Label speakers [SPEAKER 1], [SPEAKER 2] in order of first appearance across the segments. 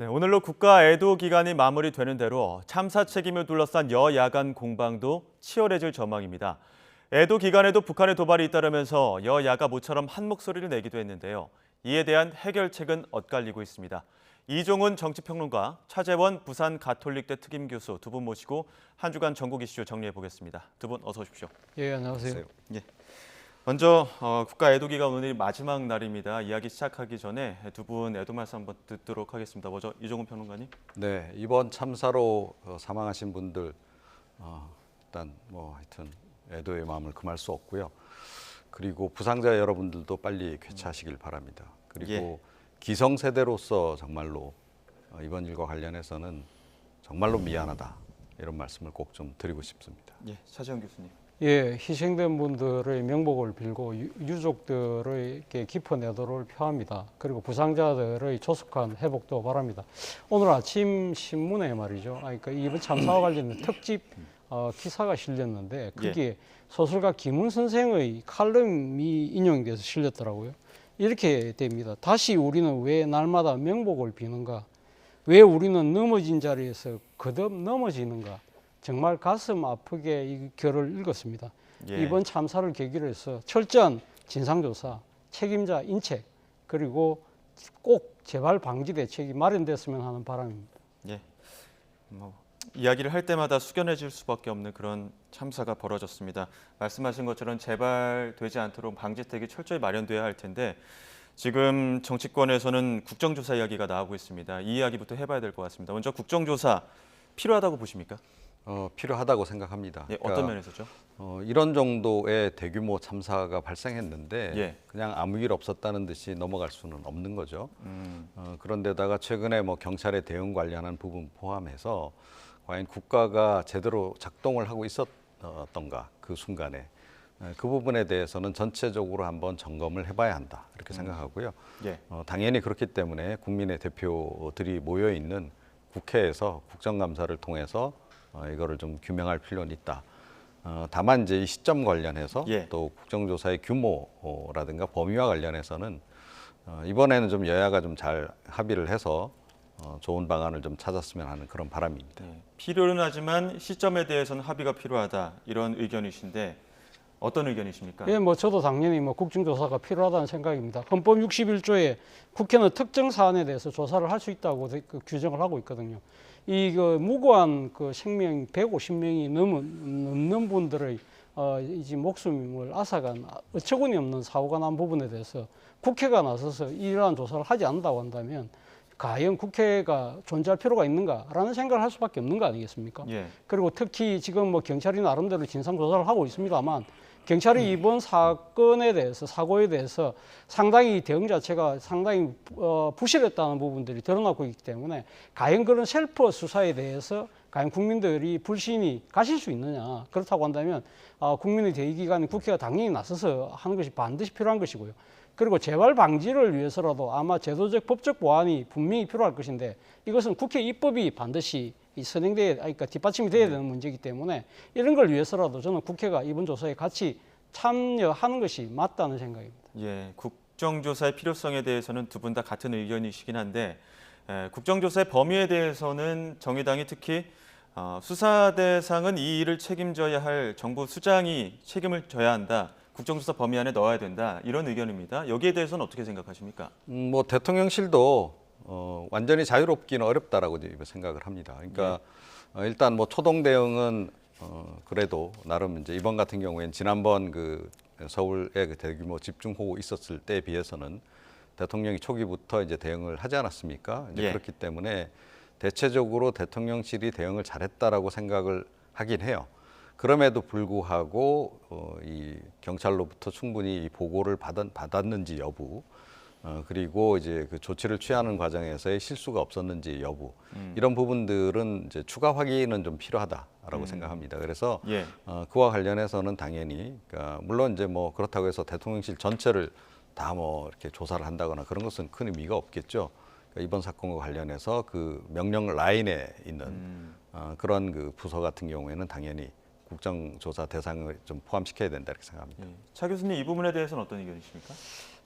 [SPEAKER 1] 네, 오늘로 국가 애도 기간이 마무리되는 대로 참사 책임을 둘러싼 여야간 공방도 치열해질 전망입니다. 애도 기간에도 북한의 도발이 잇따르면서 여야가 모처럼 한 목소리를 내기도 했는데요. 이에 대한 해결책은 엇갈리고 있습니다. 이종훈 정치평론가, 차재원 부산 가톨릭대 특임교수 두 분 모시고 한 주간 전국 이슈 정리해 보겠습니다. 두 분 어서 오십시오.
[SPEAKER 2] 예, 안녕하세요.
[SPEAKER 1] 예. 먼저 국가 애도 기간 오늘이 마지막 날입니다. 이야기 시작하기 전에 두 분 애도 말씀 한번 듣도록 하겠습니다. 먼저 이종훈 평론가님.
[SPEAKER 3] 네, 이번 참사로 사망하신 분들 일단 하여튼 애도의 마음을 금할 수 없고요. 그리고 부상자 여러분들도 빨리 쾌차하시길 바랍니다. 그리고
[SPEAKER 1] 예.
[SPEAKER 3] 기성세대로서 정말로 이번 일과 관련해서는 정말로 미안하다 이런 말씀을 꼭 좀 드리고 싶습니다.
[SPEAKER 1] 예, 차재원 교수님.
[SPEAKER 2] 예, 희생된 분들의 명복을 빌고 유족들에게 깊은 애도를 표합니다. 그리고 부상자들의 조속한 회복도 바랍니다. 오늘 아침 신문에 말이죠. 그러니까 이번 참사와 관련된 특집 기사가 실렸는데 거기에 소설가 김훈 선생의 칼럼이 인용이 돼서 실렸더라고요. 이렇게 됩니다. 다시 우리는 왜 날마다 명복을 비는가? 왜 우리는 넘어진 자리에서 거듭 넘어지는가? 정말 가슴 아프게 이 글을 읽었습니다.
[SPEAKER 1] 예.
[SPEAKER 2] 이번 참사를 계기로 해서 철저한 진상조사, 책임자 인책, 그리고 꼭 재발 방지 대책이 마련됐으면 하는 바람입니다.
[SPEAKER 1] 예. 이야기를 할 때마다 숙연해질 수밖에 없는 그런 참사가 벌어졌습니다. 말씀하신 것처럼 재발되지 않도록 방지책이 철저히 마련돼야 할 텐데 지금 정치권에서는 국정조사 이야기가 나오고 있습니다. 이 이야기부터 해봐야 될 것 같습니다. 먼저 국정조사 필요하다고 보십니까?
[SPEAKER 3] 필요하다고 생각합니다.
[SPEAKER 1] 예, 어떤 면에서죠?
[SPEAKER 3] 이런 정도의 대규모 참사가 발생했는데
[SPEAKER 1] 예.
[SPEAKER 3] 그냥 아무 일 없었다는 듯이 넘어갈 수는 없는 거죠. 그런데다가 최근에 경찰의 대응 관련한 부분 포함해서 과연 국가가 제대로 작동을 하고 있었던가 그 순간에 그 부분에 대해서는 전체적으로 한번 점검을 해봐야 한다 이렇게 생각하고요.
[SPEAKER 1] 예.
[SPEAKER 3] 당연히 그렇기 때문에 국민의 대표들이 모여 있는 국회에서 국정감사를 통해서 이거를 좀 규명할 필요는 있다. 다만 이제 이 시점 관련해서
[SPEAKER 1] 예.
[SPEAKER 3] 또 국정조사의 규모라든가 범위와 관련해서는 이번에는 좀 여야가 좀 잘 합의를 해서 좋은 방안을 좀 찾았으면 하는 그런 바람입니다.
[SPEAKER 1] 예. 필요는 하지만 시점에 대해서는 합의가 필요하다 이런 의견이신데 어떤 의견이십니까?
[SPEAKER 2] 예, 저도 당연히 국정조사가 필요하다는 생각입니다. 헌법 61조에 국회는 특정 사안에 대해서 조사를 할 수 있다고 규정을 하고 있거든요. 이 무고한 생명 150명이 넘는 분들의 이제 목숨을 앗아간 어처구니 없는 사고가 난 부분에 대해서 국회가 나서서 이러한 조사를 하지 않는다고 한다면 과연 국회가 존재할 필요가 있는가라는 생각을 할 수밖에 없는 거 아니겠습니까?
[SPEAKER 1] 예.
[SPEAKER 2] 그리고 특히 지금 경찰이 나름대로 진상조사를 하고 있습니다만 경찰이 이번 사건에 대해서 사고에 대해서 상당히 대응 자체가 상당히 부실했다는 부분들이 드러나고 있기 때문에 과연 그런 셀프 수사에 대해서 과연 국민들이 불신이 가실 수 있느냐. 그렇다고 한다면 국민의 대의기관인 국회가 당연히 나서서 하는 것이 반드시 필요한 것이고요. 그리고 재발 방지를 위해서라도 아마 제도적 법적 보완이 분명히 필요할 것인데 이것은 국회 입법이 반드시 그러니까 뒷받침이 돼야 되는 문제이기 때문에 이런 걸 위해서라도 저는 국회가 이번 조사에 같이 참여하는 것이 맞다는 생각입니다.
[SPEAKER 1] 예, 국정조사의 필요성에 대해서는 두 분 다 같은 의견이시긴 한데 국정조사의 범위에 대해서는 정의당이 특히 수사 대상은 이 일을 책임져야 할 정부 수장이 책임을 져야 한다. 국정조사 범위 안에 넣어야 된다. 이런 의견입니다. 여기에 대해서는 어떻게 생각하십니까?
[SPEAKER 3] 대통령실도 완전히 자유롭기는 어렵다라고 생각을 합니다. 그러니까 일단 초동 대응은 그래도 나름 이제 이번 같은 경우에는 지난번 서울의 대규모 집중호우 있었을 때에 비해서는 대통령이 초기부터 이제 대응을 하지 않았습니까? 이제
[SPEAKER 1] 예.
[SPEAKER 3] 그렇기 때문에 대체적으로 대통령실이 대응을 잘했다라고 생각을 하긴 해요. 그럼에도 불구하고 이 경찰로부터 충분히 이 보고를 받았는지 여부, 그리고 이제 그 조치를 취하는 과정에서의 실수가 없었는지 여부, 이런 부분들은 이제 추가 확인은 좀 필요하다라고 생각합니다. 그래서
[SPEAKER 1] 예.
[SPEAKER 3] 그와 관련해서는 당연히, 그러니까 물론 이제 그렇다고 해서 대통령실 전체를 다 이렇게 조사를 한다거나 그런 것은 큰 의미가 없겠죠. 그러니까 이번 사건과 관련해서 그 명령 라인에 있는 그런 부서 같은 경우에는 당연히 국정조사 대상을 좀 포함시켜야 된다 이렇게 생각합니다.
[SPEAKER 1] 차 교수님 이 부분에 대해서는 어떤 의견이십니까?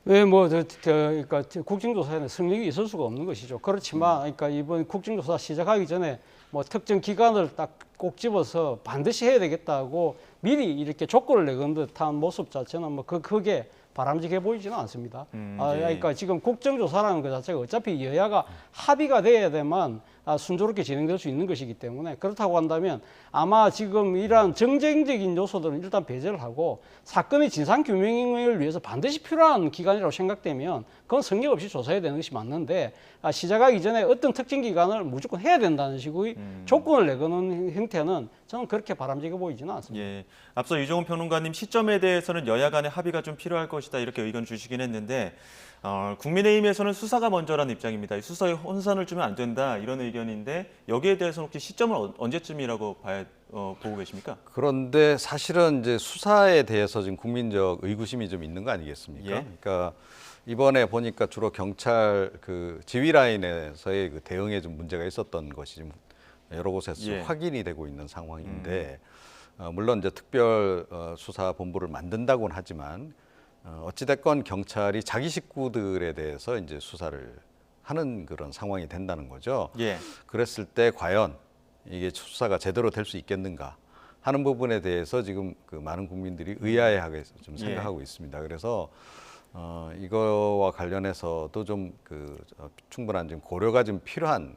[SPEAKER 2] 왜 그러니까 국정조사에는 성력이 있을 수가 없는 것이죠. 그렇지만 그러니까 이번 국정조사 시작하기 전에 뭐 특정 기관을 딱 꼭 집어서 반드시 해야 되겠다고 미리 이렇게 조건을 내건 듯한 모습 자체는 뭐 크게 바람직해 보이지는 않습니다.
[SPEAKER 1] 예.
[SPEAKER 2] 그러니까 지금 국정조사라는 것 자체가 어차피 여야가 합의가 돼야만 순조롭게 진행될 수 있는 것이기 때문에 그렇다고 한다면 아마 지금 이러한 정쟁적인 요소들은 일단 배제를 하고 사건의 진상규명을 위해서 반드시 필요한 기관이라고 생각되면 그건 성역 없이 조사해야 되는 것이 맞는데 시작하기 전에 어떤 특정 기관을 무조건 해야 된다는 식의 조건을 내거는 형태는 저는 그렇게 바람직해 보이지는 않습니다.
[SPEAKER 1] 예. 앞서 이종훈 평론가님 시점에 대해서는 여야 간의 합의가 좀 필요할 것이다 이렇게 의견 주시긴 했는데 국민의힘에서는 수사가 먼저라는 입장입니다. 수사에 혼선을 주면 안 된다 이런 의견인데 여기에 대해서는 혹시 시점을 언제쯤이라고 보고 계십니까?
[SPEAKER 3] 그런데 사실은 이제 수사에 대해서 지금 국민적 의구심이 좀 있는 거 아니겠습니까?
[SPEAKER 1] 예.
[SPEAKER 3] 그러니까 이번에 보니까 주로 경찰 그 지휘 라인에서의 그 대응에 좀 문제가 있었던 것이 좀 여러 곳에서
[SPEAKER 1] 예.
[SPEAKER 3] 확인이 되고 있는 상황인데 물론 이제 특별 수사 본부를 만든다고는 하지만 어찌됐건 경찰이 자기 식구들에 대해서 이제 수사를 하는 그런 상황이 된다는 거죠.
[SPEAKER 1] 예.
[SPEAKER 3] 그랬을 때 과연 이게 수사가 제대로 될 수 있겠는가 하는 부분에 대해서 지금 그 많은 국민들이 의아해하게 좀 생각하고 있습니다. 그래서 이거와 관련해서도 좀 충분한 좀 고려가 좀 필요한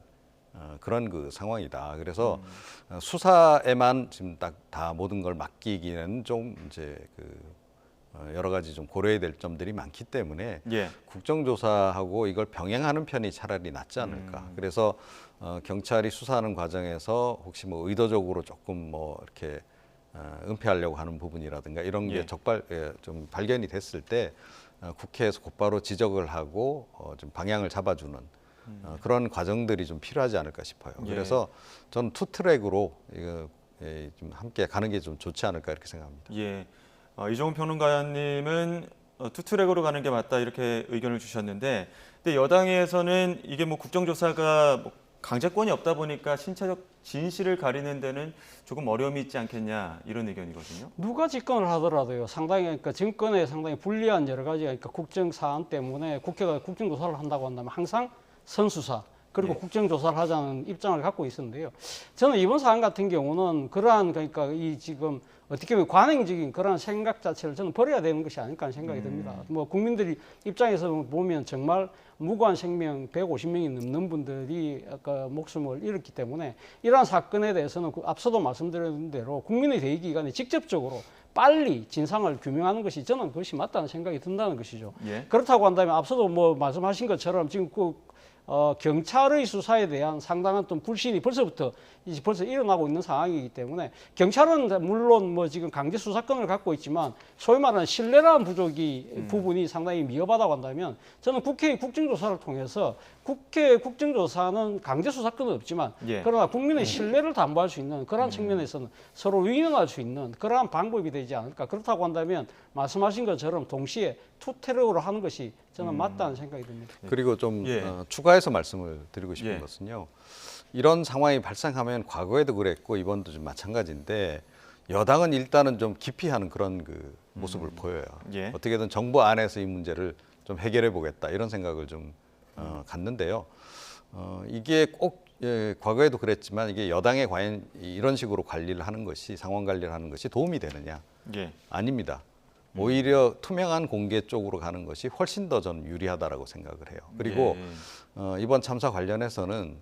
[SPEAKER 3] 그런 그 상황이다. 그래서 수사에만 지금 딱 다 모든 걸 맡기기는 좀 이제 여러 가지 좀 고려해야 될 점들이 많기 때문에
[SPEAKER 1] 예.
[SPEAKER 3] 국정조사하고 이걸 병행하는 편이 차라리 낫지 않을까. 그래서 경찰이 수사하는 과정에서 혹시 뭐 의도적으로 조금 뭐 이렇게 은폐하려고 하는 부분이라든가 이런 게 좀 발견이 됐을 때 국회에서 곧바로 지적을 하고 좀 방향을 잡아주는 그런 과정들이 좀 필요하지 않을까 싶어요.
[SPEAKER 1] 예.
[SPEAKER 3] 그래서 저는 투 트랙으로 좀 함께 가는 게 좀 좋지 않을까 이렇게 생각합니다.
[SPEAKER 1] 예. 이종훈 평론가님은 투트랙으로 가는 게 맞다 이렇게 의견을 주셨는데, 근데 여당에서는 이게 뭐 국정조사가 뭐 강제권이 없다 보니까 신체적 진실을 가리는 데는 조금 어려움이 있지 않겠냐 이런 의견이거든요.
[SPEAKER 2] 누가 집권을 하더라도요, 상당히 그러니까 정권에 상당히 불리한 여러 가지 그러니까 국정 사안 때문에 국회가 국정조사를 한다고 한다면 항상 선수사 그리고
[SPEAKER 1] 예.
[SPEAKER 2] 국정조사를 하자는 입장을 갖고 있었는데요. 저는 이번 사안 같은 경우는 그러한 그러니까 이 지금 어떻게 보면 관행적인 그런 생각 자체를 저는 버려야 되는 것이 아닐까 하는 생각이 듭니다. 뭐 국민들이 입장에서 보면 정말 무고한 생명 150명이 넘는 분들이 아까 목숨을 잃었기 때문에 이러한 사건에 대해서는 앞서도 말씀드린 대로 국민의 대의기관이 직접적으로 빨리 진상을 규명하는 것이 저는 그것이 맞다는 생각이 든다는 것이죠.
[SPEAKER 1] 예.
[SPEAKER 2] 그렇다고 한다면 앞서도 뭐 말씀하신 것처럼 지금 경찰의 수사에 대한 상당한 또 불신이 벌써 일어나고 있는 상황이기 때문에 경찰은 물론 뭐 지금 강제 수사권을 갖고 있지만 소위 말하는 신뢰라는 부분이 상당히 미흡하다고 한다면 저는 국회의 국정조사를 통해서 국회 국정조사는 강제 수사권은 없지만
[SPEAKER 1] 예.
[SPEAKER 2] 그러나 국민의 신뢰를 담보할 수 있는 그러한 측면에서는 서로 위임할 수 있는 그러한 방법이 되지 않을까. 그렇다고 한다면 말씀하신 것처럼 동시에 투트랙으로 하는 것이 저는 맞다는 생각이 듭니다.
[SPEAKER 3] 그리고 좀
[SPEAKER 1] 예.
[SPEAKER 3] 추가해서 말씀을 드리고 싶은
[SPEAKER 1] 예.
[SPEAKER 3] 것은요. 이런 상황이 발생하면 과거에도 그랬고 이번도 좀 마찬가지인데 여당은 일단은 좀 기피하는 그런 그 모습을 보여요.
[SPEAKER 1] 예.
[SPEAKER 3] 어떻게든 정부 안에서 이 문제를 좀 해결해 보겠다 이런 생각을 좀 갖는데요. 이게 꼭 과거에도 그랬지만 이게 여당의 과연 이런 식으로 관리를 하는 것이 상황 관리를 하는 것이 도움이 되느냐?
[SPEAKER 1] 예.
[SPEAKER 3] 아닙니다. 오히려 투명한 공개 쪽으로 가는 것이 훨씬 더 저는 유리하다라고 생각을 해요. 그리고 이번 참사 관련해서는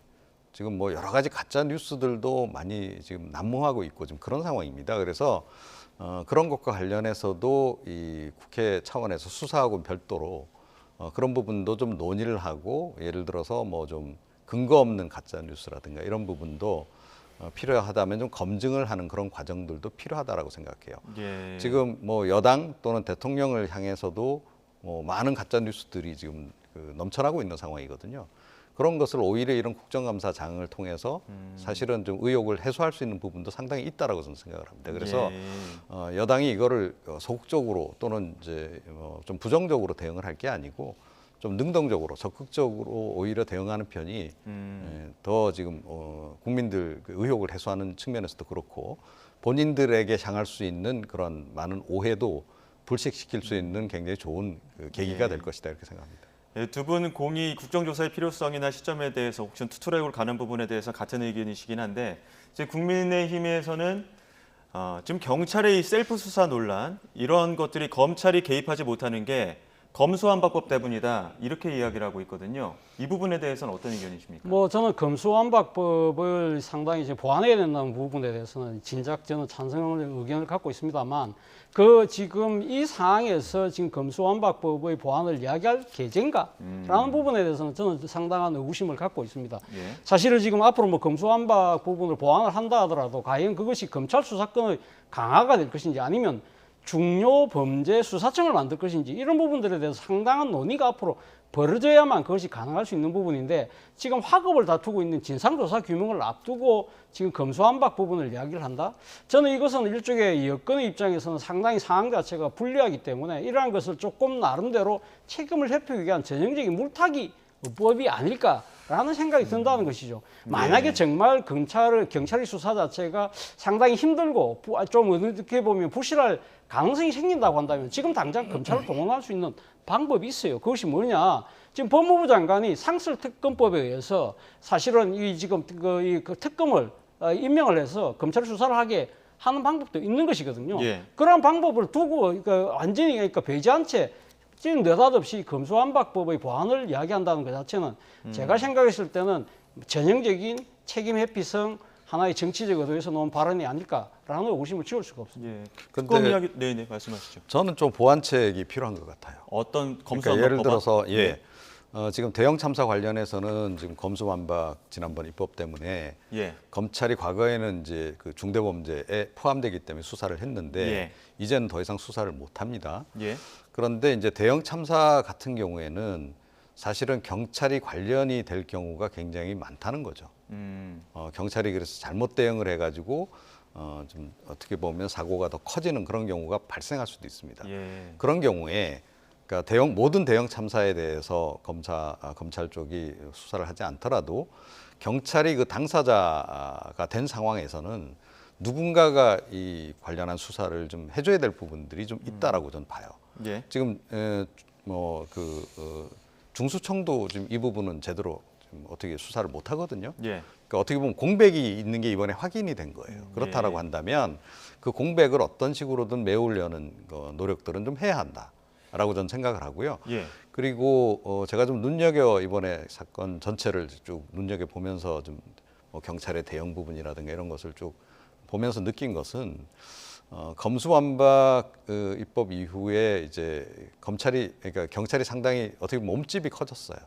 [SPEAKER 3] 지금 뭐 여러 가지 가짜 뉴스들도 많이 지금 난무하고 있고 좀 그런 상황입니다. 그래서 그런 것과 관련해서도 이 국회 차원에서 수사하고 별도로 그런 부분도 좀 논의를 하고 예를 들어서 뭐 좀 근거 없는 가짜 뉴스라든가 이런 부분도 필요하다면 좀 검증을 하는 그런 과정들도 필요하다라고 생각해요.
[SPEAKER 1] 예.
[SPEAKER 3] 지금 뭐 여당 또는 대통령을 향해서도 뭐 많은 가짜 뉴스들이 지금 넘쳐나고 있는 상황이거든요. 그런 것을 오히려 이런 국정감사장을 통해서 사실은 좀 의혹을 해소할 수 있는 부분도 상당히 있다라고 저는 생각을 합니다. 그래서 여당이 이거를 소극적으로 또는 이제 좀 부정적으로 대응을 할 게 아니고 좀 능동적으로 적극적으로 오히려 대응하는 편이 더 지금 국민들 그 의혹을 해소하는 측면에서도 그렇고 본인들에게 향할 수 있는 그런 많은 오해도 불식시킬 수 있는 굉장히 좋은 그 계기가 될 것이다 이렇게 생각합니다.
[SPEAKER 1] 예, 두 분 공이 국정조사의 필요성이나 시점에 대해서 혹시 투트랙으로 가는 부분에 대해서 같은 의견이시긴 한데 이제 국민의힘에서는 지금 경찰의 이 셀프 수사 논란 이런 것들이 검찰이 개입하지 못하는 게 검수완박법 때문이다 이렇게 이야기를 하고 있거든요. 이 부분에 대해서는 어떤 의견이십니까?
[SPEAKER 2] 뭐 저는 검수완박법을 상당히 이제 보완해야 된다는 부분에 대해서는 진작 저는 찬성의 의견을 갖고 있습니다만 그 지금 이 상황에서 지금 검수완박법의 보완을 이야기할 계제인가라는 부분에 대해서는 저는 상당한 의구심을 갖고 있습니다.
[SPEAKER 1] 예.
[SPEAKER 2] 사실은 지금 앞으로 뭐 검수완박 부분을 보완을 한다 하더라도 과연 그것이 검찰 수사권의 강화가 될 것인지 아니면 중요 범죄 수사청을 만들 것인지 이런 부분들에 대해서 상당한 논의가 앞으로 벌어져야만 그것이 가능할 수 있는 부분인데 지금 학업을 다투고 있는 진상조사 규명을 앞두고 지금 검수완박 부분을 이야기를 한다? 저는 이것은 일종의 여권의 입장에서는 상당히 상황 자체가 불리하기 때문에 이러한 것을 조금 나름대로 책임을 회피하기 위한 전형적인 물타기 법이 아닐까라는 생각이 든다는 것이죠. 만약에 정말 경찰의 수사 자체가 상당히 힘들고 좀 어떻게 보면 부실할 가능성이 생긴다고 한다면 지금 당장 검찰을 동원할 수 있는 방법이 있어요. 그것이 뭐냐? 지금 법무부 장관이 상설특검법에 의해서 사실은 이 지금 그 특검을 임명을 해서 검찰 수사를 하게 하는 방법도 있는 것이거든요.
[SPEAKER 1] 예.
[SPEAKER 2] 그런 방법을 두고 완전히 그러니까 배제한 채 지금 느닷없이 검수완박법의 보완을 이야기한다는 것 자체는 제가 생각했을 때는 전형적인 책임 회피성 하나의 정치적 의도에서 놓은 발언이 아닐까라는 의구심을 지울 수가 없습니다.
[SPEAKER 1] 예.
[SPEAKER 3] 근데
[SPEAKER 1] 특검 이야기 네네 말씀하시죠.
[SPEAKER 3] 저는 좀 보완책이 필요한 것 같아요.
[SPEAKER 1] 어떤 검수완박
[SPEAKER 3] 그러니까 예를
[SPEAKER 1] 법안?
[SPEAKER 3] 들어서
[SPEAKER 1] 예.
[SPEAKER 3] 지금 대형 참사 관련해서는 지금 검수완박 지난번 입법 때문에
[SPEAKER 1] 예.
[SPEAKER 3] 검찰이 과거에는 이제 그 중대범죄에 포함되기 때문에 수사를 했는데
[SPEAKER 1] 예.
[SPEAKER 3] 이제는 더 이상 수사를 못 합니다.
[SPEAKER 1] 예.
[SPEAKER 3] 그런데 이제 대형 참사 같은 경우에는 사실은 경찰이 관련이 될 경우가 굉장히 많다는 거죠. 경찰이 그래서 잘못 대응을 해가지고 좀 어떻게 보면 사고가 더 커지는 그런 경우가 발생할 수도 있습니다.
[SPEAKER 1] 예.
[SPEAKER 3] 그런 경우에 그러니까 모든 대형 참사에 대해서 검찰 쪽이 수사를 하지 않더라도 경찰이 그 당사자가 된 상황에서는 누군가가 이 관련한 수사를 좀 해줘야 될 부분들이 좀 있다라고 저는 봐요.
[SPEAKER 1] 예.
[SPEAKER 3] 지금 중수청도 지금 이 부분은 제대로 지금 어떻게 수사를 못 하거든요.
[SPEAKER 1] 예.
[SPEAKER 3] 그러니까 어떻게 보면 공백이 있는 게 이번에 확인이 된 거예요. 그렇다라고 한다면 그 공백을 어떤 식으로든 메우려는 노력들은 좀 해야 한다라고 저는 생각을 하고요.
[SPEAKER 1] 예.
[SPEAKER 3] 그리고 제가 좀 이번에 사건 전체를 쭉 눈여겨 보면서 좀 경찰의 대응 부분이라든가 이런 것을 쭉 보면서 느낀 것은 검수완박 입법 이후에 이제 그러니까 경찰이 상당히 어떻게 보면 몸집이 커졌어요.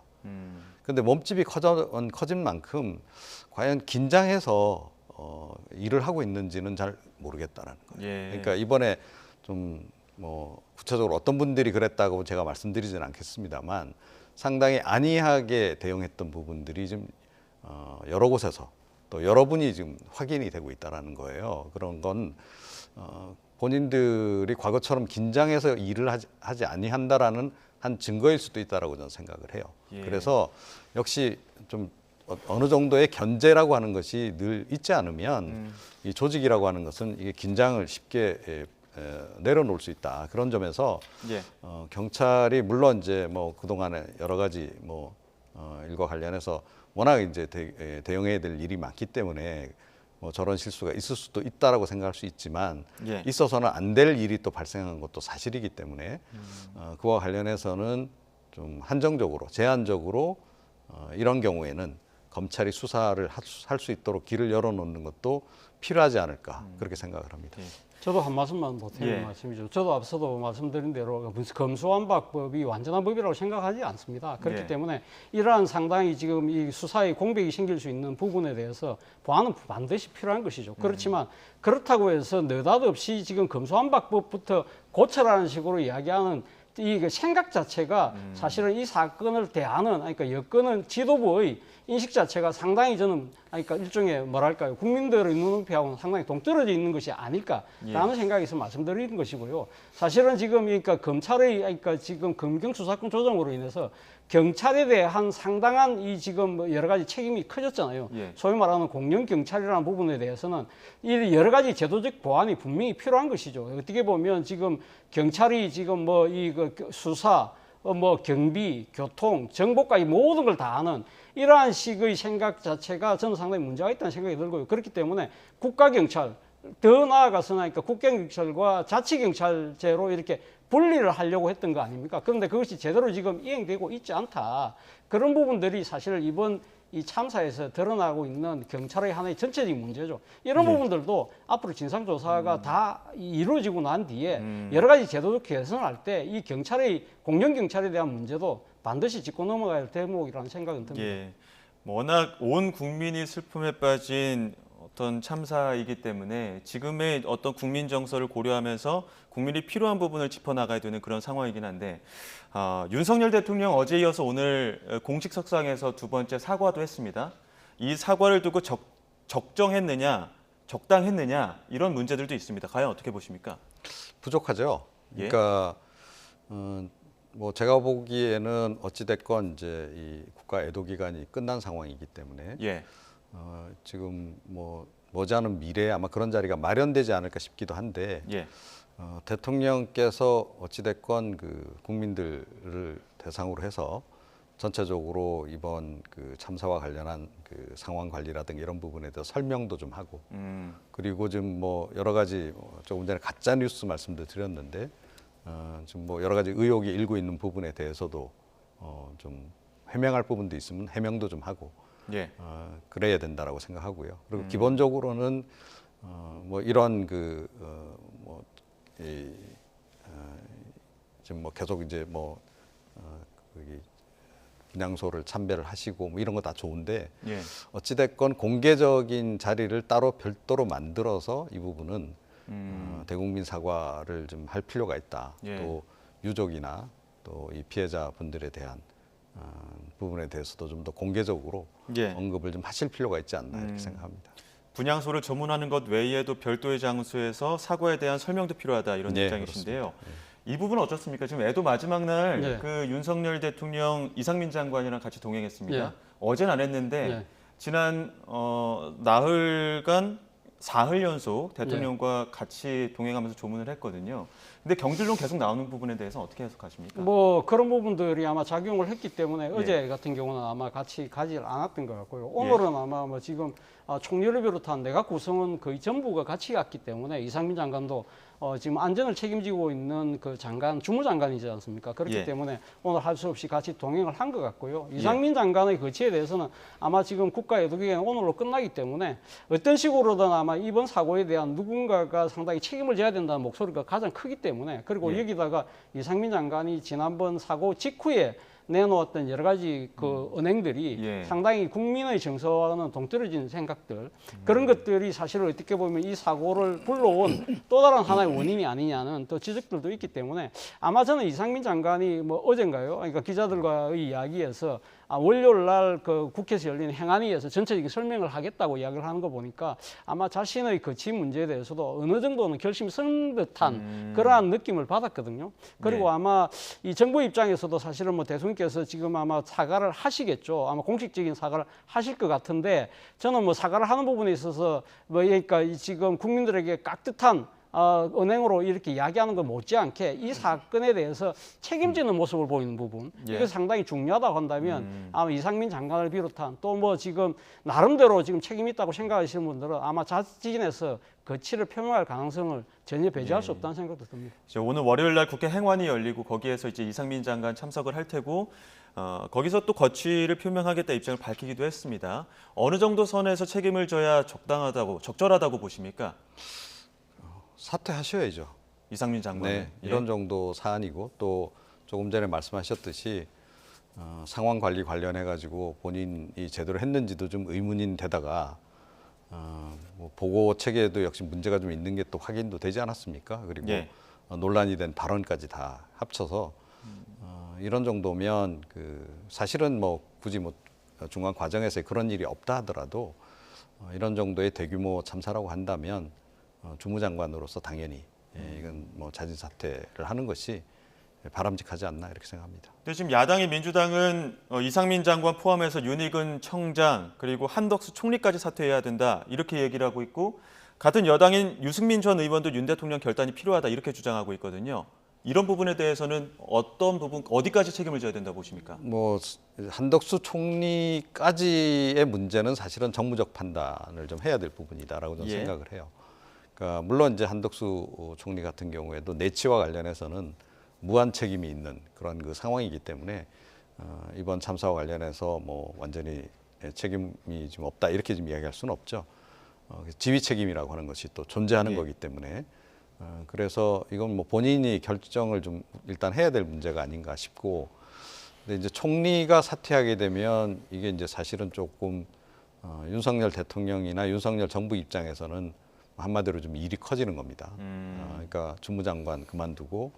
[SPEAKER 3] 근데 몸집이 커진 만큼 과연 긴장해서 일을 하고 있는지는 잘 모르겠다라는 거예요.
[SPEAKER 1] 예.
[SPEAKER 3] 그러니까 이번에 좀 구체적으로 어떤 분들이 그랬다고 제가 말씀드리지는 않겠습니다만 상당히 안이하게 대응했던 부분들이 좀 여러 곳에서 또 여러분이 지금 확인이 되고 있다라는 거예요. 그런 건 본인들이 과거처럼 긴장해서 일을 하지 아니한다라는 한 증거일 수도 있다라고 저는 생각을 해요.
[SPEAKER 1] 예.
[SPEAKER 3] 그래서 역시 좀 어느 정도의 견제라고 하는 것이 늘 있지 않으면 이 조직이라고 하는 것은 이게 긴장을 쉽게 내려놓을 수 있다. 그런 점에서
[SPEAKER 1] 예.
[SPEAKER 3] 경찰이 물론 이제 그동안에 여러 가지 일과 관련해서 워낙 이제 대응해야 될 일이 많기 때문에 저런 실수가 있을 수도 있다라고 생각할 수 있지만
[SPEAKER 1] 예.
[SPEAKER 3] 있어서는 안 될 일이 또 발생한 것도 사실이기 때문에 그와 관련해서는 좀 한정적으로 제한적으로 이런 경우에는 검찰이 수사를 할 수 있도록 길을 열어놓는 것도 필요하지 않을까 그렇게 생각을 합니다.
[SPEAKER 1] 예.
[SPEAKER 2] 저도 한 말씀만 보태는
[SPEAKER 1] 예.
[SPEAKER 2] 말씀이죠. 저도 앞서도 말씀드린 대로 검수완박법이 완전한 법이라고 생각하지 않습니다. 그렇기
[SPEAKER 1] 예.
[SPEAKER 2] 때문에 이러한 상당히 지금 이 수사에 공백이 생길 수 있는 부분에 대해서 보완은 반드시 필요한 것이죠. 그렇지만 그렇다고 해서 느닷없이 지금 검수완박법부터 고쳐라는 식으로 이야기하는 이 생각 자체가 사실은 이 사건을 대하는 그러니까 여권은 지도부의 인식 자체가 상당히 저는 그러니까 일종의 뭐랄까요, 국민들의 눈높이하고는 상당히 동떨어져 있는 것이 아닐까라는 생각에서 말씀드리는 것이고요. 사실은 지금 그러니까 검찰의 그러니까 지금 검경 수사권 조정으로 인해서 경찰에 대한 상당한 이 지금 뭐 여러 가지 책임이 커졌잖아요.
[SPEAKER 1] 예.
[SPEAKER 2] 소위 말하는 공영 경찰이라는 부분에 대해서는 이 여러 가지 제도적 보완이 분명히 필요한 것이죠. 어떻게 보면 지금 경찰이 지금 뭐 이 수사, 뭐 경비, 교통, 정보까지 모든 걸 다 하는 이러한 식의 생각 자체가 저는 상당히 문제가 있다는 생각이 들고요. 그렇기 때문에 국가경찰, 더 나아가서는 그러니까 국경경찰과 자치경찰제로 이렇게 분리를 하려고 했던 거 아닙니까? 그런데 그것이 제대로 지금 이행되고 있지 않다. 그런 부분들이 사실 이번 이 참사에서 드러나고 있는 경찰의 하나의 전체적인 문제죠. 이런 부분들도 앞으로 진상조사가 다 이루어지고 난 뒤에 여러 가지 제도적 개선을 때 이 경찰의 공영경찰에 대한 문제도 반드시 짚고 넘어가야 할 대목이라는 생각은 듭니다.
[SPEAKER 1] 예. 뭐 워낙 온 국민이 슬픔에 빠진 어떤 참사이기 때문에 지금의 어떤 국민 정서를 고려하면서 국민이 필요한 부분을 짚어나가야 되는 그런 상황이긴 한데 윤석열 대통령 어제 이어서 오늘 공식 석상에서 두 번째 사과도 했습니다. 이 사과를 두고 적정했느냐, 적당했느냐 이런 문제들도 있습니다. 과연 어떻게 보십니까?
[SPEAKER 3] 부족하죠.
[SPEAKER 1] 예.
[SPEAKER 3] 그러니까 뭐 제가 보기에는 어찌 됐건 이제 이 국가 애도 기간이 끝난 상황이기 때문에
[SPEAKER 1] 예.
[SPEAKER 3] 지금 뭐 머지않은 미래에 아마 그런 자리가 마련되지 않을까 싶기도 한데
[SPEAKER 1] 예.
[SPEAKER 3] 대통령께서 어찌 됐건 그 국민들을 대상으로 해서 전체적으로 이번 그 참사와 관련한 그 상황 관리라든가 이런 부분에 대해서 설명도 좀 하고 그리고 좀 뭐 여러 가지 조금 전에 가짜 뉴스 말씀도 드렸는데 좀 뭐 여러 가지 의혹이 일고 있는 부분에 대해서도 좀 해명할 부분도 있으면 해명도 좀 하고
[SPEAKER 1] 예.
[SPEAKER 3] 그래야 된다라고 생각하고요. 그리고 기본적으로는 뭐 이런 지금 뭐 계속 이제 뭐 거기 분향소를 참배를 하시고 뭐 이런 거 다 좋은데
[SPEAKER 1] 예.
[SPEAKER 3] 어찌 됐건 공개적인 자리를 따로 별도로 만들어서 이 부분은 대국민 사과를 좀 할 필요가 있다.
[SPEAKER 1] 예.
[SPEAKER 3] 또 유족이나 또 이 피해자 분들에 대한 부분에 대해서도 좀 더 공개적으로
[SPEAKER 1] 예.
[SPEAKER 3] 언급을 좀 하실 필요가 있지 않나 이렇게 생각합니다.
[SPEAKER 1] 분향소를 전문하는 것 외에도 별도의 장소에서 사과에 대한 설명도 필요하다 이런
[SPEAKER 3] 네,
[SPEAKER 1] 입장이신데요. 이 부분은 어떻습니까? 지금 애도 마지막
[SPEAKER 2] 네.
[SPEAKER 1] 날 그 윤석열 대통령 이상민 장관이랑 같이 동행했습니다.
[SPEAKER 2] 네.
[SPEAKER 1] 어제는 안 했는데
[SPEAKER 2] 네.
[SPEAKER 1] 지난 나흘간 사흘 연속 대통령과 같이 동행하면서 조문을 했거든요. 근데 경질론 계속 나오는 부분에 대해서 어떻게 해석하십니까?
[SPEAKER 2] 뭐 그런 부분들이 아마 작용을 했기 때문에 어제 같은 경우는 아마 같이 가지 않았던 것 같고요. 오늘은 아마 뭐 지금 총리를 비롯한 내각 구성은 거의 전부가 같이 갔기 때문에 이상민 장관도 지금 안전을 책임지고 있는 그 장관, 주무장관이지 않습니까? 그렇기 때문에 오늘 할 수 없이 같이 동행을 한 것 같고요. 이상민 장관의 거취에 대해서는 아마 지금 국가 애도기간이 오늘로 끝나기 때문에 어떤 식으로든 아마 이번 사고에 대한 누군가가 상당히 책임을 져야 된다는 목소리가 가장 크기 때문에 그리고 여기다가 이상민 장관이 지난번 사고 직후에 내놓았던 여러 가지 그 은행들이 상당히 국민의 정서와는 동떨어진 생각들 그런 것들이 사실 어떻게 보면 이 사고를 불러온 또 다른 하나의 원인이 아니냐는 또 지적들도 있기 때문에 아마 저는 이상민 장관이 뭐 어젠가요? 그러니까 기자들과의 이야기에서 월요일 날 그 국회에서 열린 행안위에서 전체적인 설명을 하겠다고 이야기를 하는 거 보니까 아마 자신의 거취 문제에 대해서도 어느 정도는 결심이 쓴 듯한 그러한 느낌을 받았거든요. 그리고 아마 이 정부 입장에서도 사실은 뭐 대통령께서 지금 아마 사과를 하시겠죠. 아마 공식적인 사과를 하실 것 같은데 저는 뭐 사과를 하는 부분에 있어서 뭐 그러니까 지금 국민들에게 깍듯한 은행으로 이렇게 이야기하는 것 못지않게 이 사건에 대해서 책임지는 모습을 보이는 부분 이게 상당히 중요하다고 한다면 아마 이상민 장관을 비롯한 또 뭐 지금 나름대로 지금 책임 있다고 생각하시는 분들은 아마 자진해서 거취를 표명할 가능성을 전혀 배제할 수 없다는 생각도 듭니다.
[SPEAKER 1] 오늘 월요일 날 국회 행안위 열리고 거기에서 이제 이상민 장관 참석을 할 테고 거기서 또 거취를 표명하겠다 입장을 밝히기도 했습니다. 어느 정도 선에서 책임을 져야 적절하다고 보십니까?
[SPEAKER 3] 사퇴하셔야죠.
[SPEAKER 1] 이상민 장관.
[SPEAKER 3] 네, 이런 정도 사안이고 또 조금 전에 말씀하셨듯이 상황 관리 관련해 가지고 본인이 제대로 했는지도 좀 의문인 데다가 뭐 보고 체계에도 역시 문제가 좀 있는 게 또 확인도 되지 않았습니까? 그리고 논란이 된 발언까지 다 합쳐서 이런 정도면 그 사실은 뭐 굳이 뭐 중간 과정에서 그런 일이 없다 하더라도 이런 정도의 대규모 참사라고 한다면 주무장관으로서 당연히 이건 뭐 자진 사퇴를 하는 것이 바람직하지 않나 이렇게 생각합니다.
[SPEAKER 1] 근데 지금 야당의 민주당은 이상민 장관 포함해서 윤익은 청장 그리고 한덕수 총리까지 사퇴해야 된다 이렇게 얘기를 하고 있고 같은 여당인 유승민 전 의원도 윤 대통령 결단이 필요하다 이렇게 주장하고 있거든요. 이런 부분에 대해서는 어떤 부분 어디까지 책임을 져야 된다고 보십니까?
[SPEAKER 3] 뭐 한덕수 총리까지의 문제는 사실은 정무적 판단을 좀 해야 될 부분이다라고 저는 생각을 해요. 그러니까 물론 이제 한덕수 총리 같은 경우에도 내치와 관련해서는 무한 책임이 있는 그런 그 상황이기 때문에 이번 참사와 관련해서 뭐 완전히 책임이 좀 없다 이렇게 좀 이야기할 수는 없죠. 지휘 책임이라고 하는 것이 또 존재하는 거기 때문에 그래서 이건 뭐 본인이 결정을 좀 일단 해야 될 문제가 아닌가 싶고, 근데 이제 총리가 사퇴하게 되면 이게 이제 사실은 조금 윤석열 대통령이나 윤석열 정부 입장에서는 한마디로 좀 일이 커지는 겁니다. 그러니까 주무장관 그만두고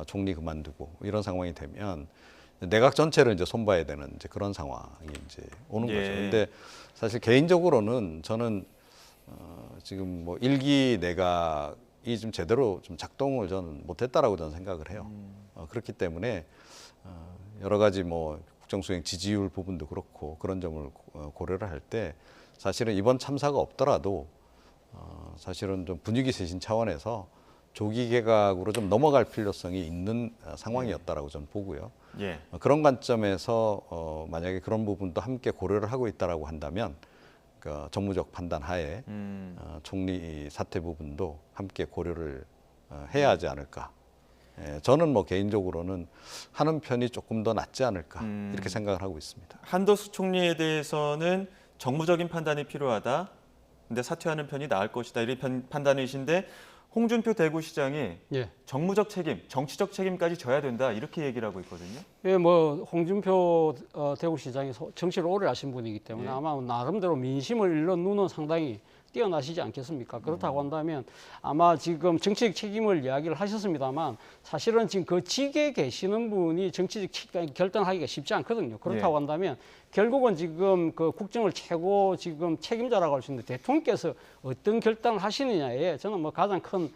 [SPEAKER 3] 총리 그만두고 이런 상황이 되면 내각 전체를 이제 손봐야 되는 이제 그런 상황이 이제 오는 거죠. 근데 사실 개인적으로는 저는 지금 뭐 일기 내각이 좀 제대로 좀 작동을 저는 못했다라고 저는 생각을 해요. 그렇기 때문에 여러 가지 뭐 국정수행 지지율 부분도 그렇고 그런 점을 고려를 할 때 사실은 이번 참사가 없더라도 사실은 좀 분위기 쇄신 차원에서 조기 개각으로 좀 넘어갈 필요성이 있는 상황이었다라고 저는 보고요. 그런 관점에서 만약에 그런 부분도 함께 고려를 하고 있다라고 한다면 그 정무적 판단 하에 총리 사퇴 부분도 함께 고려를 해야 하지 않을까. 저는 뭐 개인적으로는 하는 편이 조금 더 낫지 않을까 이렇게 생각을 하고 있습니다.
[SPEAKER 1] 한덕수 총리에 대해서는 정무적인 판단이 필요하다. 근데 사퇴하는 편이 나을 것이다. 이런 판단이신데 홍준표 대구시장이 정무적 책임, 정치적 책임까지 져야 된다. 이렇게 얘기를 하고 있거든요.
[SPEAKER 2] 뭐 홍준표 대구시장이 정치를 오래 하신 분이기 때문에 아마 나름대로 민심을 읽는 눈은 상당히 뛰어나시지 않겠습니까? 그렇다고 한다면 아마 지금 정치적 책임을 이야기를 하셨습니다만 사실은 지금 그 직에 계시는 분이 정치적 결단하기가 쉽지 않거든요. 그렇다고 한다면 결국은 지금 그 국정을 최고 지금 책임자라고 할 수 있는 대통령께서 어떤 결단을 하시느냐에 저는 뭐 가장 큰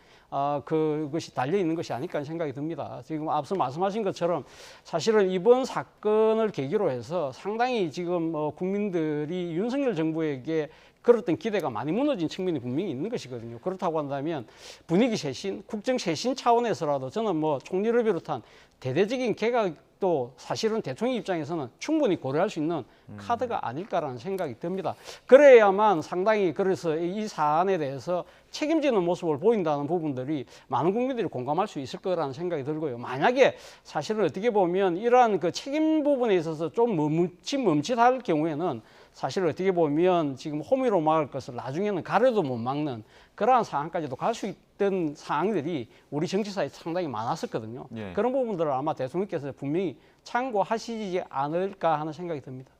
[SPEAKER 2] 그것이 달려 있는 것이 아닐까 하는 생각이 듭니다. 지금 앞서 말씀하신 것처럼 사실은 이번 사건을 계기로 해서 상당히 지금 국민들이 윤석열 정부에게 그랬던 기대가 많이 무너진 측면이 분명히 있는 것이거든요. 그렇다고 한다면 분위기 쇄신, 국정 쇄신 차원에서라도 저는 뭐 총리를 비롯한 대대적인 개각도 사실은 대통령 입장에서는 충분히 고려할 수 있는 카드가 아닐까라는 생각이 듭니다. 그래야만 상당히 그래서 이 사안에 대해서 책임지는 모습을 보인다는 부분들이 많은 국민들이 공감할 수 있을 거라는 생각이 들고요. 만약에 사실은 어떻게 보면 이러한 그 책임 부분에 있어서 좀 멈칫할 경우에는 사실 어떻게 보면 지금 호미로 막을 것을 나중에는 가려도 못 막는 그러한 상황까지도 갈 수 있던 상황들이 우리 정치사에 상당히 많았었거든요. 그런 부분들을 아마 대통령께서 분명히 참고하시지 않을까 하는 생각이 듭니다.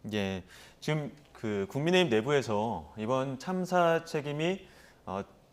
[SPEAKER 1] 지금 그 국민의힘 내부에서 이번 참사 책임이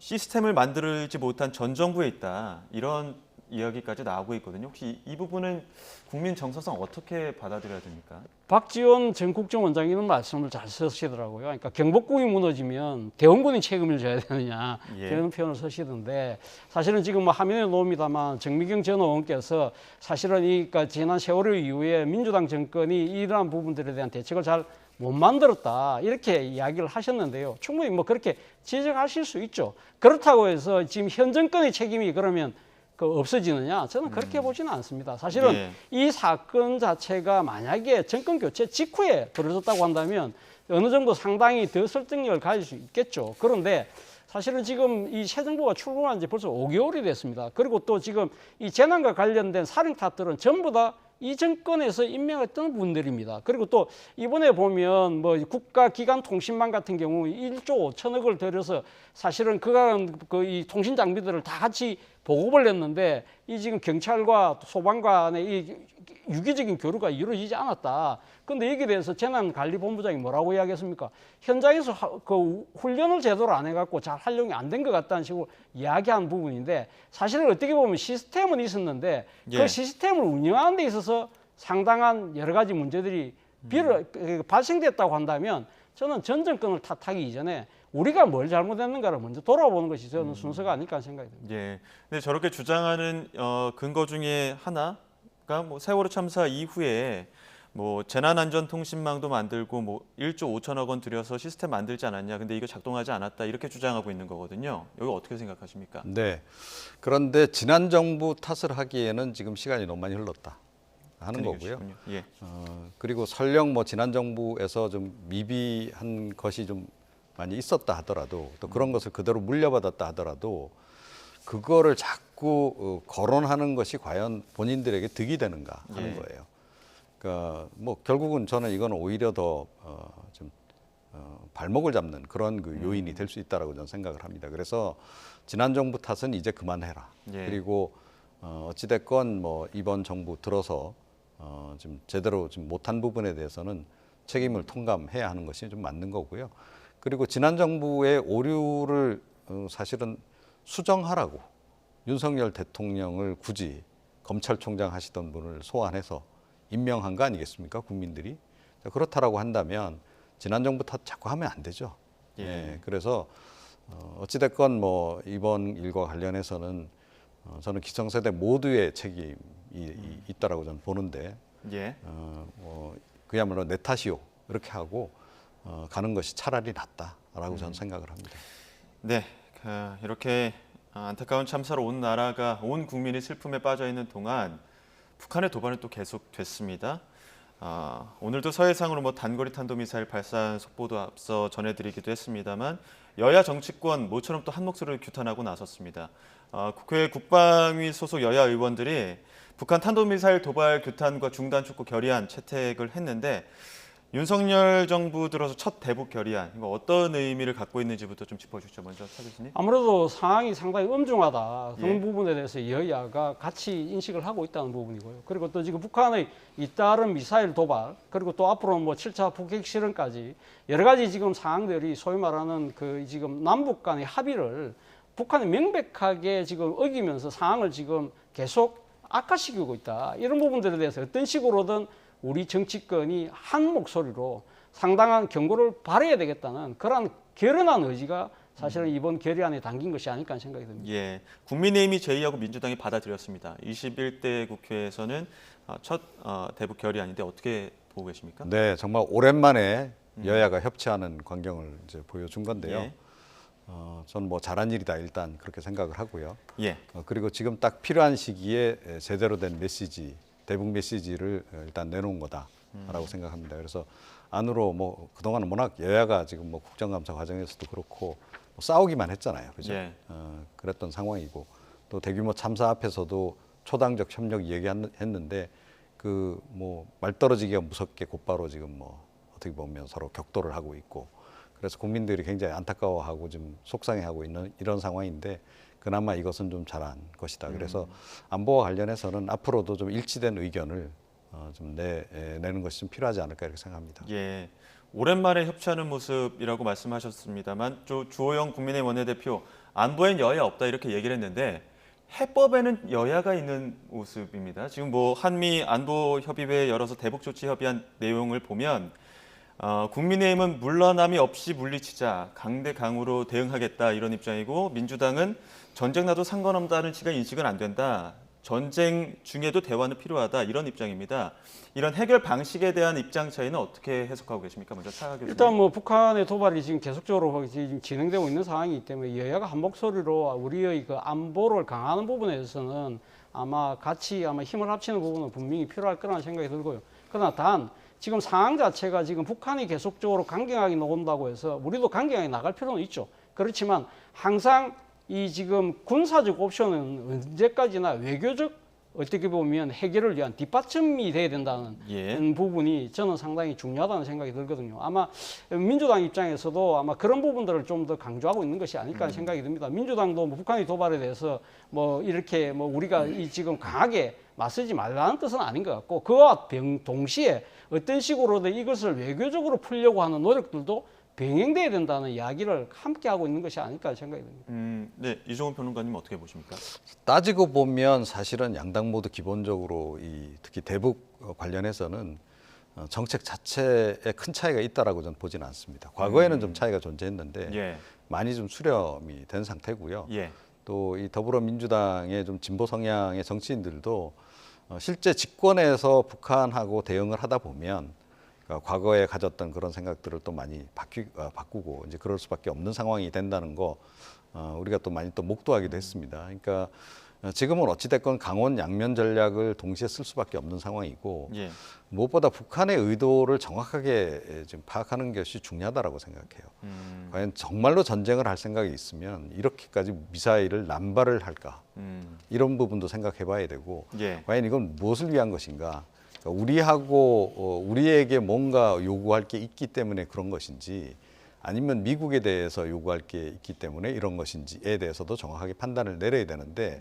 [SPEAKER 1] 시스템을 만들지 못한 전 정부에 있다. 이런 이야기까지 나오고 있거든요. 혹시 이 부분은 국민 정서상 어떻게 받아들여야 됩니까?
[SPEAKER 2] 박지원 전 국정원장이 이런 말씀을 잘 쓰시더라고요. 그러니까 경복궁이 무너지면 대원군이 책임을 져야 되느냐 그런 표현을 쓰시던데 사실은 지금 뭐 화면에 놓습니다만 정미경 전 의원께서 사실은 그러니까 지난 세월호 이후에 민주당 정권이 이러한 부분들에 대한 대책을 잘 못 만들었다 이렇게 이야기를 하셨는데요. 충분히 뭐 그렇게 지적하실 수 있죠. 그렇다고 해서 지금 현 정권의 책임이 그러면 없어지느냐? 저는 그렇게 보지는 않습니다. 사실은 이 사건 자체가 만약에 정권 교체 직후에 벌어졌다고 한다면 어느 정도 상당히 더 설득력을 가질 수 있겠죠. 그런데 사실은 지금 이 새 정부가 출범한 지 벌써 5개월이 됐습니다. 그리고 또 지금 이 재난과 관련된 살인탑들은 전부 다 이 정권에서 임명했던 분들입니다. 그리고 또 이번에 보면 뭐 국가기관 통신망 같은 경우 1조 5천억을 들여서 사실은 그간 이 통신 장비들을 다 같이 보급을 했는데 이 지금 경찰과 소방과 간의 이 유기적인 교류가 이루어지지 않았다. 그런데 여기에 대해서 재난관리본부장이 뭐라고 이야기했습니까? 현장에서 그 훈련을 제대로 안 해갖고 잘 활용이 안 된 것 같다는 식으로 이야기한 부분인데 사실은 어떻게 보면 시스템은 있었는데 그 시스템을 운영하는 데 있어서 상당한 여러 가지 문제들이 발생됐다고 한다면 저는 전 정권을 탓하기 이전에 우리가 뭘 잘못했는가를 먼저 돌아보는 것이 저는 순서가 아닐까 생각이 듭니다.
[SPEAKER 1] 예. 근데 저렇게 주장하는 근거 중에 하나가 뭐 세월호 참사 이후에 뭐 재난안전통신망도 만들고 뭐 1조 5천억 원 들여서 시스템 만들지 않았냐. 근데 이거 작동하지 않았다. 이렇게 주장하고 있는 거거든요. 이거 어떻게 생각하십니까?
[SPEAKER 3] 네. 그런데 지난 정부 탓을 하기에는 지금 시간이 너무 많이 흘렀다 하는 거고요.
[SPEAKER 1] 계시군요. 예.
[SPEAKER 3] 그리고 설령 뭐 지난 정부에서 좀 미비한 것이 좀 많이 있었다 하더라도 또 그런 것을 그대로 물려받았다 하더라도 그거를 자꾸 거론하는 것이 과연 본인들에게 득이 되는가 하는
[SPEAKER 1] 예.
[SPEAKER 3] 거예요. 그러니까 뭐 결국은 저는 이건 오히려 더 좀 발목을 잡는 그런 그 요인이 될 수 있다라고 저는 생각을 합니다. 그래서 지난 정부 탓은 이제 그만해라.
[SPEAKER 1] 예.
[SPEAKER 3] 그리고 어찌됐건 뭐 이번 정부 들어서 좀 제대로 좀 못한 부분에 대해서는 책임을 통감해야 하는 것이 좀 맞는 거고요. 그리고 지난 정부의 오류를 사실은 수정하라고 윤석열 대통령을 굳이 검찰총장 하시던 분을 소환해서 임명한 거 아니겠습니까? 국민들이. 그렇다라고 한다면 지난 정부 탓 자꾸 하면 안 되죠.
[SPEAKER 1] 예.
[SPEAKER 3] 예, 그래서 어찌됐건 뭐 이번 일과 관련해서는 저는 기성세대 모두의 책임이 있다라고 저는 보는데
[SPEAKER 1] 예.
[SPEAKER 3] 그야말로 내 탓이요 이렇게 하고 가는 것이 차라리 낫다라고 저는 생각을 합니다.
[SPEAKER 1] 네. 이렇게 안타까운 참사로 온 나라가 온 국민이 슬픔에 빠져 있는 동안 북한의 도발은 또 계속됐습니다. 오늘도 서해상으로 뭐 단거리 탄도미사일 발사한 속보도 앞서 전해드리기도 했습니다만 여야 정치권 모처럼 또 한 목소리를 규탄하고 나섰습니다. 국회 국방위 소속 여야 의원들이 북한 탄도미사일 도발 규탄과 중단 촉구 결의안 채택을 했는데 윤석열 정부 들어서 첫 대북 결의안 이거 어떤 의미를 갖고 있는지부터 좀 짚어주시죠. 먼저 차 교수님.
[SPEAKER 2] 아무래도 상황이 상당히 엄중하다. 그런
[SPEAKER 1] 예.
[SPEAKER 2] 부분에 대해서 여야가 같이 인식을 하고 있다는 부분이고요. 그리고 또 지금 북한의 잇따른 미사일 도발, 그리고 또 앞으로 뭐 7차 북핵 실험까지 여러 가지 지금 상황들이 소위 말하는 그 지금 남북 간의 합의를 북한이 명백하게 지금 어기면서 상황을 지금 계속 악화시키고 있다. 이런 부분들에 대해서 어떤 식으로든 우리 정치권이 한 목소리로 상당한 경고를 발해야 되겠다는 그런 결연한 의지가 사실은 이번 결의안에 담긴 것이 아닐까 생각이 듭니다.
[SPEAKER 1] 예, 국민의힘이 제의하고 민주당이 받아들였습니다. 21대 국회에서는 첫 대북 결의안인데 어떻게 보고 계십니까?
[SPEAKER 3] 네, 정말 오랜만에 여야가 협치하는 광경을 이제 보여준 건데요.
[SPEAKER 1] 예.
[SPEAKER 3] 저는 뭐 잘한 일이다 일단 그렇게 생각을 하고요.
[SPEAKER 1] 예.
[SPEAKER 3] 그리고 지금 딱 필요한 시기에 제대로 된 메시지, 대북 메시지를 일단 내놓은 거다라고 생각합니다. 그래서 안으로 뭐 그동안은 워낙 여야가 지금 뭐 국정감사 과정에서도 그렇고 뭐 싸우기만 했잖아요, 그죠?
[SPEAKER 1] 예.
[SPEAKER 3] 그랬던 상황이고 또 대규모 참사 앞에서도 초당적 협력 얘기했는데 그 뭐 말떨어지기가 무섭게 곧바로 지금 뭐 어떻게 보면 서로 격돌을 하고 있고 그래서 국민들이 굉장히 안타까워하고 좀 속상해하고 있는 이런 상황인데 그나마 이것은 좀 잘한 것이다. 그래서 안보와 관련해서는 앞으로도 좀 일치된 의견을 좀 내는 것이 좀 필요하지 않을까 이렇게 생각합니다.
[SPEAKER 1] 예. 오랜만에 협치하는 모습이라고 말씀하셨습니다만 주호영 국민의힘 원내대표 안보엔 여야 없다 이렇게 얘기를 했는데 해법에는 여야가 있는 모습입니다. 지금 뭐 한미 안보협의회 열어서 대북 조치 협의한 내용을 보면 국민의힘은 물러남이 없이 물리치자 강대강으로 대응하겠다 이런 입장이고 민주당은 전쟁 나도 상관없다는 식의 인식은 안 된다. 전쟁 중에도 대화는 필요하다 이런 입장입니다. 이런 해결 방식에 대한 입장 차이는 어떻게 해석하고 계십니까? 먼저 차 교수님.
[SPEAKER 2] 일단 뭐 북한의 도발이 지금 계속적으로 지금 진행되고 있는 상황이기 때문에 여야가 한 목소리로 우리의 그 안보를 강화하는 부분에 대해서는 아마 같이 힘을 합치는 부분은 분명히 필요할 거라는 생각이 들고요. 그러나 단 지금 상황 자체가 지금 북한이 계속적으로 강경하게 나온다고 해서 우리도 강경하게 나갈 필요는 있죠. 그렇지만 항상 이 지금 군사적 옵션은 언제까지나 외교적 어떻게 보면 해결을 위한 뒷받침이 돼야 된다는 부분이 저는 상당히 중요하다는 생각이 들거든요. 아마 민주당 입장에서도 아마 그런 부분들을 좀 더 강조하고 있는 것이 아닐까 하는 생각이 듭니다. 민주당도 뭐 북한의 도발에 대해서 뭐 이렇게 뭐 우리가 지금 강하게 맞서지 말라는 뜻은 아닌 것 같고 그와 동시에 어떤 식으로든 이것을 외교적으로 풀려고 하는 노력들도 병행돼야 된다는 이야기를 함께 하고 있는 것이 아닐까 생각이 듭니다.
[SPEAKER 1] 네, 이종훈 평론가님 어떻게 보십니까?
[SPEAKER 3] 따지고 보면 사실은 양당 모두 기본적으로 특히 대북 관련해서는 정책 자체에 큰 차이가 있다라고 저는 보지는 않습니다. 과거에는 좀 차이가 존재했는데
[SPEAKER 1] 예.
[SPEAKER 3] 많이 좀 수렴이 된 상태고요.
[SPEAKER 1] 예.
[SPEAKER 3] 또 이 더불어민주당의 좀 진보 성향의 정치인들도 실제 집권에서 북한하고 대응을 하다 보면 그러니까 과거에 가졌던 그런 생각들을 또 많이 바꾸고 이제 그럴 수밖에 없는 상황이 된다는 거 우리가 또 많이 또 목도하기도 했습니다. 그러니까 지금은 어찌됐건 강원 양면 전략을 동시에 쓸 수밖에 없는 상황이고
[SPEAKER 1] 예.
[SPEAKER 3] 무엇보다 북한의 의도를 정확하게 지금 파악하는 것이 중요하다라고 생각해요. 과연 정말로 전쟁을 할 생각이 있으면 이렇게까지 미사일을 남발을 할까? 이런 부분도 생각해 봐야 되고
[SPEAKER 1] 예.
[SPEAKER 3] 과연 이건 무엇을 위한 것인가? 그러니까 우리에게 뭔가 요구할 게 있기 때문에 그런 것인지 아니면 미국에 대해서 요구할 게 있기 때문에 이런 것인지에 대해서도 정확하게 판단을 내려야 되는데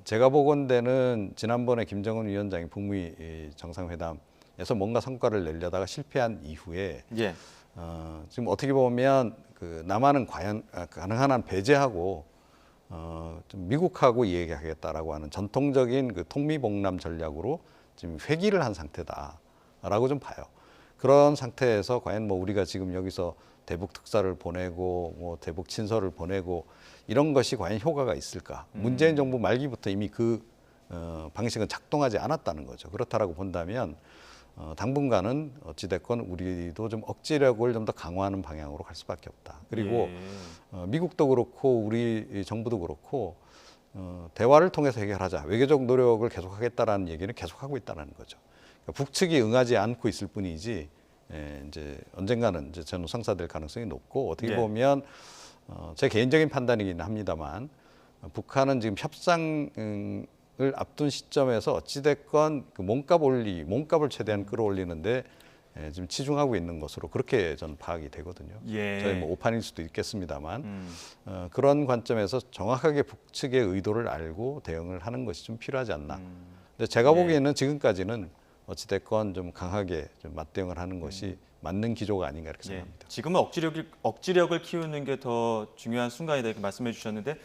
[SPEAKER 3] 제가 보건대는 지난번에 김정은 위원장이 북미 정상회담에서 뭔가 성과를 내려다가 실패한 이후에
[SPEAKER 1] 예.
[SPEAKER 3] 지금 어떻게 보면 그 남한은 과연 가능한 한 배제하고 좀 미국하고 이야기하겠다라고 하는 전통적인 그 통미봉남 전략으로 지금 회귀를 한 상태다라고 좀 봐요. 그런 상태에서 과연 뭐 우리가 지금 여기서 대북 특사를 보내고 뭐 대북 친서를 보내고 이런 것이 과연 효과가 있을까? 문재인 정부 말기부터 이미 그 방식은 작동하지 않았다는 거죠. 그렇다라고 본다면 당분간은 어찌됐건 우리도 좀 억지력을 좀 더 강화하는 방향으로 갈 수밖에 없다. 그리고
[SPEAKER 1] 예.
[SPEAKER 3] 미국도 그렇고 우리 정부도 그렇고 대화를 통해서 해결하자. 외교적 노력을 계속하겠다라는 얘기는 계속하고 있다는 거죠. 그러니까 북측이 응하지 않고 있을 뿐이지 이제 언젠가는 이제 전후상사될 가능성이 높고 어떻게
[SPEAKER 1] 예.
[SPEAKER 3] 보면 제 개인적인 판단이긴 합니다만 북한은 지금 협상을 앞둔 시점에서 어찌됐건 그 몸값을 최대한 끌어올리는데 지금 치중하고 있는 것으로 그렇게 저는 파악이 되거든요.
[SPEAKER 1] 예.
[SPEAKER 3] 저희 뭐 오판일 수도 있겠습니다만 그런 관점에서 정확하게 북측의 의도를 알고 대응을 하는 것이 좀 필요하지 않나. 근데 제가
[SPEAKER 1] 예.
[SPEAKER 3] 보기에는 지금까지는 어찌됐건 좀 강하게 좀 맞대응을 하는 것이 맞는 기조가 아닌가 이렇게
[SPEAKER 1] 예.
[SPEAKER 3] 생각합니다.
[SPEAKER 1] 지금은 억지력을 키우는 게 더 중요한 순간이다 이렇게 말씀해 주셨는데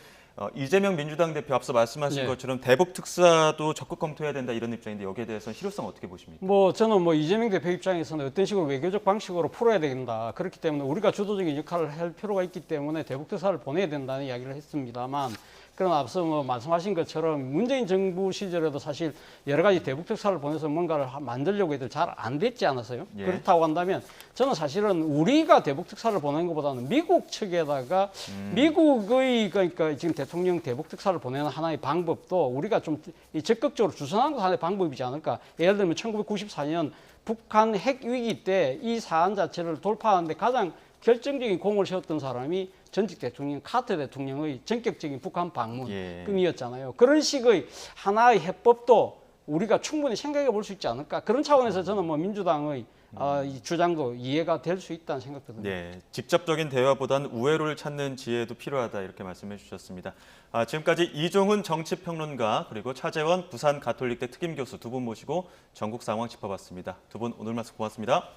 [SPEAKER 1] 이재명 민주당 대표 앞서 말씀하신
[SPEAKER 2] 네.
[SPEAKER 1] 것처럼 대북 특사도 적극 검토해야 된다 이런 입장인데 여기에 대해서는 실효성 어떻게 보십니까?
[SPEAKER 2] 뭐 저는 뭐 이재명 대표 입장에서는 어떤 식으로 외교적 방식으로 풀어야 된다. 그렇기 때문에 우리가 주도적인 역할을 할 필요가 있기 때문에 대북 특사를 보내야 된다는 이야기를 했습니다만 그러나 앞서 뭐 말씀하신 것처럼 문재인 정부 시절에도 사실 여러 가지 대북 특사를 보내서 뭔가를 만들려고 해도 잘 안 됐지 않았어요?
[SPEAKER 1] 예.
[SPEAKER 2] 그렇다고 한다면 저는 사실은 우리가 대북 특사를 보내는 것보다는 미국 측에다가 미국의 그러니까 지금 대통령 대북 특사를 보내는 하나의 방법도 우리가 좀 적극적으로 주선하는 것도 하나의 방법이지 않을까? 예를 들면 1994년 북한 핵 위기 때 이 사안 자체를 돌파하는데 가장 결정적인 공을 세웠던 사람이 전직 대통령 카터 대통령의 전격적인 북한 방문금이었잖아요. 그런 식의 하나의 해법도 우리가 충분히 생각해 볼 수 있지 않을까. 그런 차원에서 저는 뭐 민주당의 이 주장도 이해가 될 수 있다는 생각도 듭니다.
[SPEAKER 1] 네, 직접적인 대화보다는 우회로를 찾는 지혜도 필요하다 이렇게 말씀해 주셨습니다. 지금까지 이종훈 정치평론가 그리고 차재원 부산 가톨릭대 특임교수 두 분 모시고 전국 상황 짚어봤습니다. 두 분 오늘 말씀 고맙습니다.